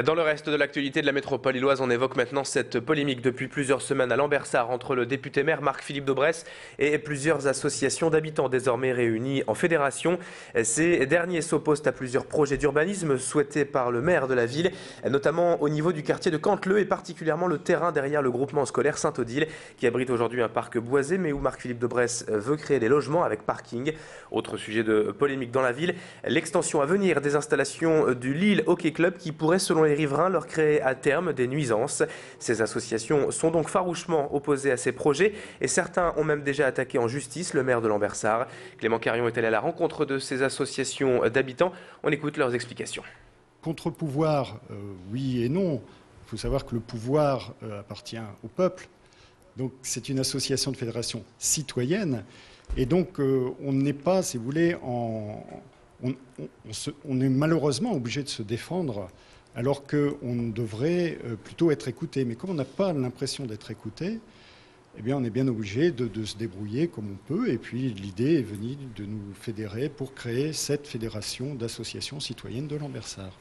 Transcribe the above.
Dans le reste de l'actualité de la métropole lilloise, on évoque maintenant cette polémique depuis plusieurs semaines à Lambersart entre le député-maire Marc-Philippe Daubresse et plusieurs associations d'habitants désormais réunies en fédération. Ces derniers s'opposent à plusieurs projets d'urbanisme souhaités par le maire de la ville, notamment au niveau du quartier de Canteleu et particulièrement le terrain derrière le groupement scolaire Saint-Odile qui abrite aujourd'hui un parc boisé mais où Marc-Philippe Daubresse veut créer des logements avec parking. Autre sujet de polémique dans la ville, l'extension à venir des installations du Lille Hockey Club qui pourrait selon les riverains leur créer à terme des nuisances. Ces associations sont donc farouchement opposées à ces projets et certains ont même déjà attaqué en justice le maire de Lambersart. Clément Carion est allé à la rencontre de ces associations d'habitants. On écoute leurs explications. Contre-pouvoir, oui et non. Il faut savoir que le pouvoir appartient au peuple. Donc c'est une association de fédération citoyenne. Et donc on n'est pas, si vous voulez, on est malheureusement obligé de se défendre alors qu'on devrait plutôt être écouté. Mais comme on n'a pas l'impression d'être écouté, eh bien, on est bien obligé de se débrouiller comme on peut. Et puis l'idée est venue de nous fédérer pour créer cette fédération d'associations citoyennes de Lambersart.